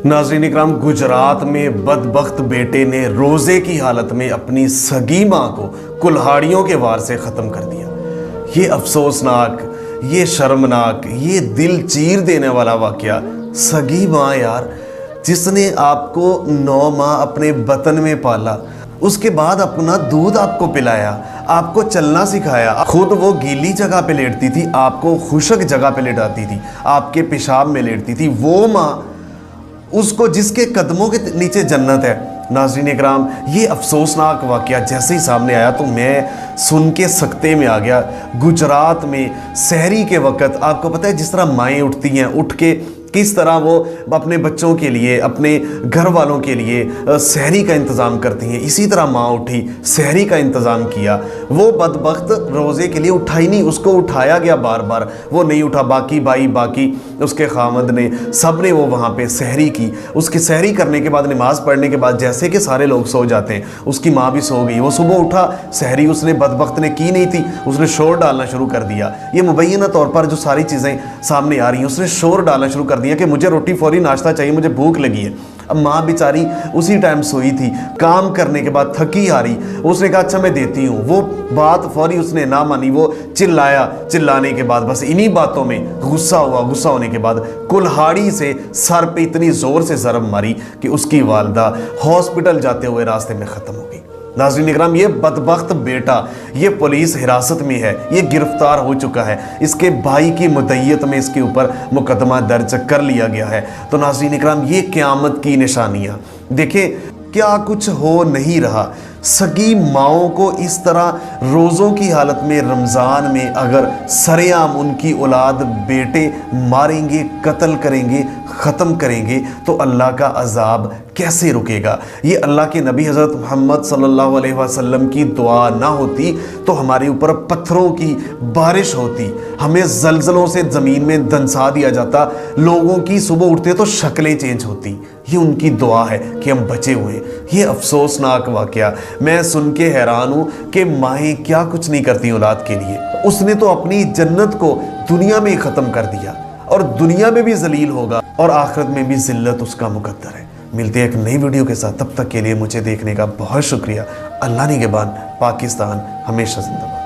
नाज़रीन इकराम, गुजरात में बदबख्त बेटे ने रोज़े की हालत में अपनी सगी माँ को कुल्हाड़ियों के वार से ख़त्म कर दिया। ये अफसोसनाक, ये शर्मनाक, ये दिल चीर देने वाला वाक़या। सगी माँ यार, जिसने आपको 9 माह अपने बतन में पाला, उसके बाद अपना दूध आपको पिलाया, आपको चलना सिखाया, खुद वो गीली जगह पे लेटती थी, आपको खुशक जगह पे लेटाती थी, आपके पेशाब में लेटती थी, वो माँ, उसको जिसके कदमों के नीचे जन्नत है। नाज़रीन इकराम, ये अफसोसनाक वाक़या जैसे ही सामने आया तो मैं सुन के सकते में आ गया। गुजरात में सहरी के वक़्त आपको पता है जिस तरह माएँ उठती हैं, उठ के किस तरह वो अपने बच्चों के लिए, अपने घर वालों के लिए सहरी का इंतज़ाम करती हैं, इसी तरह माँ उठी, सहरी का इंतज़ाम किया। वो बदबख्त रोज़े के लिए उठा ही नहीं, उसको उठाया गया बार बार, वो नहीं उठा। बाकी भाई, बाकी उसके खामद ने, सब ने वो वहाँ पे सहरी की। उसकी सहरी करने के बाद, नमाज़ पढ़ने के बाद जैसे कि सारे लोग सो जाते हैं, उसकी माँ भी सो गई। वो सुबह उठा, सहरी उसने बदबख्त ने की नहीं थी, उसने शोर डालना शुरू कर दिया। ये मुबैना तौर पर जो सारी चीज़ें सामने आ रही हैं, उसने शोर डालना शुरू कर दिया कि मुझे रोटी फौरी नाश्ता चाहिए, मुझे भूख लगी है। अब माँ बेचारी उसी टाइम सोई थी, काम करने के बाद थकी आ रही, उसने कहा अच्छा मैं देती हूँ। वो बात फौरी उसने ना मानी, वो चिल्लाया, चिल्लाने के बाद बस इन्हीं बातों में गुस्सा हुआ, गुस्सा होने के बाद कुल्हाड़ी से सर पे इतनी ज़ोर से ज़रब मारी कि उसकी वालदा हॉस्पिटल जाते हुए रास्ते में ख़त्म हो गई। नाज़रीन इकराम, ये बदबख्त बेटा ये पुलिस हिरासत में है, ये गिरफ्तार हो चुका है, इसके भाई की मुद्दईयत में इसके ऊपर मुकदमा दर्ज कर लिया गया है। तो नाज़रीन इकराम, ये क़यामत की निशानियाँ देखें, क्या कुछ हो नहीं रहा। सगी माओं को इस तरह रोज़ों की हालत में, रमज़ान में अगर सरेआम उनकी औलाद बेटे मारेंगे, कत्ल करेंगे, ख़त्म करेंगे तो अल्लाह का अज़ाब कैसे रुकेगा। ये अल्लाह के नबी हज़रत मोहम्मद सल्लल्लाहु अलैहि वसल्लम की दुआ ना होती तो हमारे ऊपर पत्थरों की बारिश होती, हमें ज़लज़लों से ज़मीन में दंसा दिया जाता, लोगों की सुबह उठते तो शक्लें चेंज होती। ये उनकी दुआ है कि हम बचे हुए। ये अफसोसनाक वाक़या, मैं सुन के हैरान हूँ कि माएँ क्या कुछ नहीं करती औलाद के लिए। उसने तो अपनी जन्नत को दुनिया में ही ख़त्म कर दिया और दुनिया में भी जलील होगा और आखिरत में भी ज़िल्लत उसका मुकद्दर है। मिलते हैं एक नई वीडियो के साथ, तब तक के लिए मुझे देखने का बहुत शुक्रिया। अल्लाह निगहबान, पाकिस्तान हमेशा जिंदाबाद।